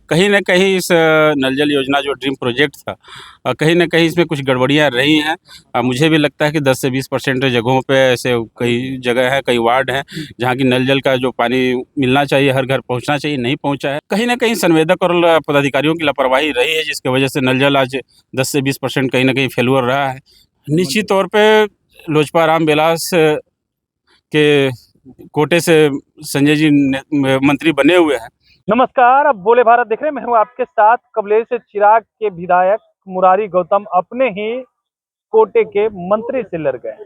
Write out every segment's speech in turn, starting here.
कहीं न कहीं इस नल जल योजना जो ड्रीम प्रोजेक्ट था कहीं न कहीं इसमें कुछ गड़बड़ियाँ रही हैं। मुझे भी लगता है कि 10 से 20% जगहों पे ऐसे कई जगह है, कई वार्ड हैं, जहाँ की नल जल का जो पानी मिलना चाहिए, हर घर पहुँचना चाहिए, नहीं पहुँचा है। कहीं न कहीं संवेदक और पदाधिकारियों की लापरवाही रही है, जिसकी वजह से नल जल आज 10 से 20% कहीं न कहीं फेल्योर रहा है। निश्चित तौर पे लोजपा रामविलास के कोटे से संजय जी मंत्री बने हुए हैं। नमस्कार, अब बोले भारत देख रहे हैं। मैं हूं आपके साथ। कबलेश चिराग के विधायक मुरारी गौतम अपने ही कोटे के मंत्री से लड़ गए।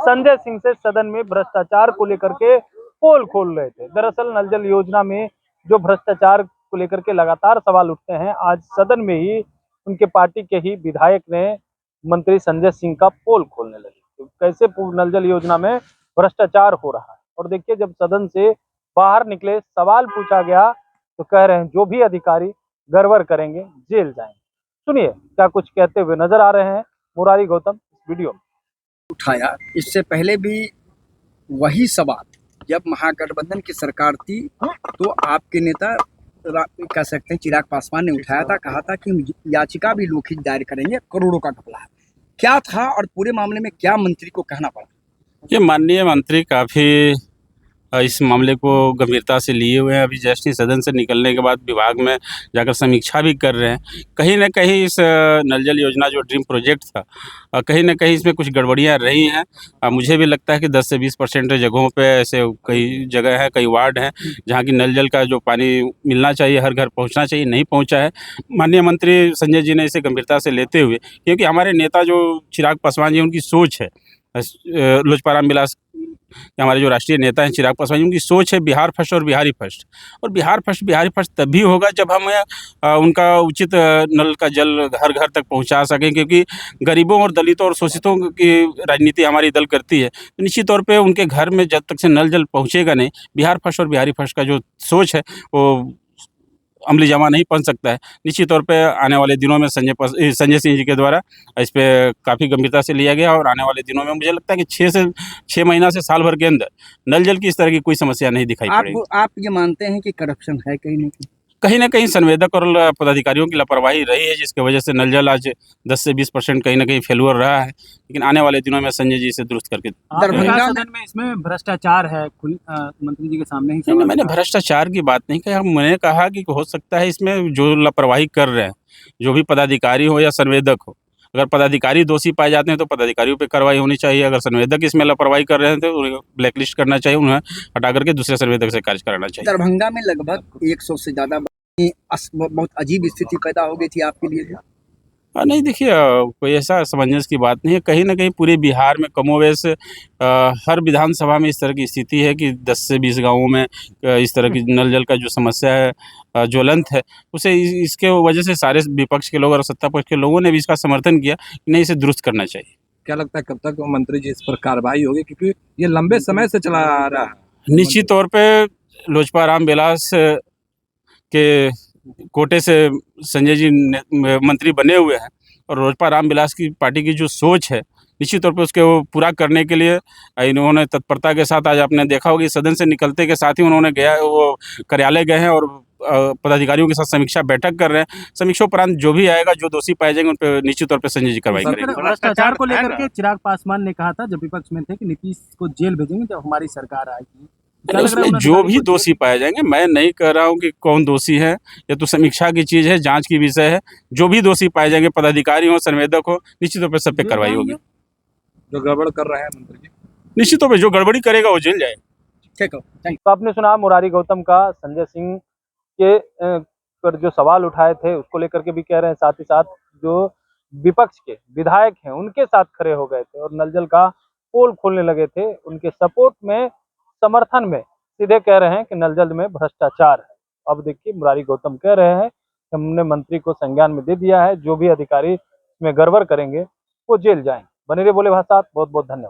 संजय सिंह से सदन में भ्रष्टाचार को लेकर के पोल खोल रहे थे। दरअसल नल जल योजना में जो भ्रष्टाचार को लेकर के लगातार सवाल उठते हैं, आज सदन में ही उनके पार्टी के ही विधायक ने मंत्री संजय सिंह का पोल खोलने लगे। तो कैसे नल जल योजना में भ्रष्टाचार हो रहा है, और देखिए जब सदन से बाहर निकले, सवाल पूछा गया तो कह रहे हैं जो भी अधिकारी गड़बड़ करेंगे जेल जाएंगे। सुनिए क्या कुछ कहते हुए नजर आ रहे हैं मुरारी गौतम इस वीडियो में। उठाया इससे पहले भी वही सवाल जब महागठबंधन की सरकार थी तो आपके नेता कह सकते हैं चिराग पासवान ने उठाया था, कहा था कि याचिका भी लोकहित दायर करेंगे, करोड़ों का घपला है। क्या था और पूरे मामले में क्या मंत्री को कहना पड़ा? ये माननीय मंत्री काफ़ी इस मामले को गंभीरता से लिए हुए हैं। अभी जस्ट ही सदन से निकलने के बाद विभाग में जाकर समीक्षा भी कर रहे हैं। कहीं न कहीं इस नल जल योजना जो ड्रीम प्रोजेक्ट था कहीं न कहीं इसमें कुछ गड़बड़ियाँ रही हैं। मुझे भी लगता है कि 10 से 20% जगहों पे ऐसे कई जगह है, कई वार्ड हैं, जहाँ की नल जल का जो पानी मिलना चाहिए, हर घर पहुँचना चाहिए, नहीं पहुँचा है। माननीय मंत्री संजय जी ने इसे गंभीरता से लेते हुए, क्योंकि हमारे नेता जो चिराग पासवान जी, उनकी सोच है लोजपा रामविलास हमारे जो राष्ट्रीय नेता हैं चिराग पासवान जी, उनकी सोच है बिहार फर्स्ट और बिहारी फर्स्ट। और बिहार फर्स्ट बिहारी फर्स्ट तभी होगा जब हम उनका उचित नल का जल हर घर तक पहुंचा सकें, क्योंकि गरीबों और दलितों और शोषितों की राजनीति हमारी दल करती है। तो निश्चित तौर पे उनके घर में जब तक से नल जल पहुंचेगा नहीं, बिहार फर्स्ट और बिहारी फर्स्ट का जो सोच है वो अमली जामा नहीं बन सकता है। निश्चित तौर पे आने वाले दिनों में संजय सिंह जी के द्वारा इस पे काफ़ी गंभीरता से लिया गया, और आने वाले दिनों में मुझे लगता है कि 6 महीना से साल भर के अंदर नल जल की इस तरह की कोई समस्या नहीं दिखाई पड़ेगी। आप ये मानते हैं कि करप्शन है कहीं न कहीं संवेदक और पदाधिकारियों की लापरवाही रही है, जिसकी वजह से नल जल आज 10 से 20% कहीं न कहीं फेल्योर रहा है। लेकिन आने वाले दिनों में संजय जी इसे दुरुस्त करके दरभंगा सदन में इसमें भ्रष्टाचार है, मंत्री जी के सामने ही नहीं, मैंने भ्रष्टाचार की बात नहीं कही। मैंने कहा कि हो सकता है इसमें जो लापरवाही कर रहे हैं, जो भी पदाधिकारी हो या संवेदक हो, अगर पदाधिकारी दोषी पाए जाते हैं तो पदाधिकारियों पे कार्रवाई होनी चाहिए। अगर संवेदक इसमें लापरवाही कर रहे हैं तो उन्हें ब्लैकलिस्ट करना चाहिए, उन्हें हटा करके दूसरे संवेदक से कार्य कराना चाहिए। दरभंगा में लगभग 100 से ज़्यादा बहुत अजीब स्थिति पैदा हो गई थी आपके लिए। नहीं देखिए, कोई ऐसा असमंजस की बात नहीं है। कहीं न कहीं पूरे बिहार में कमोवेश हर विधानसभा में इस तरह की स्थिति है कि 10 से 20 गाँवों में इस तरह की नल जल का जो समस्या है ज्वलंत है। उसे इसके वजह से सारे विपक्ष के लोग और सत्ता पक्ष के लोगों ने भी इसका समर्थन किया कि नहीं, इसे दुरुस्त करना चाहिए। क्या लगता है कब तक मंत्री जी इस पर कार्रवाई होगी, क्योंकि ये लंबे समय से चला आ रहा है? निश्चित तौर पे लोजपा रामविलास के कोटे से संजय जी मंत्री बने हुए हैं, और लोजपा रामविलास की पार्टी की जो सोच है निश्चित तौर पे उसके वो पूरा करने के लिए इन्होंने तत्परता के साथ, आज आपने देखा होगा सदन से निकलते के साथ ही उन्होंने वो कार्यालय गए हैं और पदाधिकारियों के साथ समीक्षा बैठक कर रहे हैं। समीक्षा उपरांत जो भी आएगा, जो दोषी पाए जाएंगे उन पर निश्चित तौर पे संजय जी कार्रवाई करेंगे। भ्रष्टाचार को लेकर के चिराग पासवान ने कहा था जब विपक्ष में थे कि नीतीश को जेल भेजेंगे जब हमारी सरकार आएगी। उसमें जो भी दोषी पाए जाएंगे, मैं नहीं कह रहा हूँ कि कौन दोषी है, ये तो समीक्षा की चीज़ है, जांच की विषय है। जो भी दोषी पाए जाएंगे, पदाधिकारी हो, संवेदक हो, निश्चित तौर पे सब पे कार्रवाई होगी। जो गड़बड़ कर रहे हैं मंत्री जी, निश्चित तौर पे जो गड़बड़ी करेगा वो जेल जाएगा। ठीक है। तो आपने सुना मुरारी गौतम का संजय सिंह के पर जो सवाल उठाए थे उसको लेकर के भी कह रहे हैं, साथ ही साथ जो विपक्ष के विधायक हैं उनके साथ खड़े हो गए थे और नल जल का पोल खोलने लगे थे। उनके सपोर्ट में, समर्थन में सीधे कह रहे हैं कि नल जल में भ्रष्टाचार है। अब देखिए मुरारी गौतम कह रहे हैं कि हमने मंत्री को संज्ञान में दे दिया है, जो भी अधिकारी इसमें गड़बड़ करेंगे वो जेल जाएंगे। बने रहिए बोले भाषा। बहुत बहुत धन्यवाद।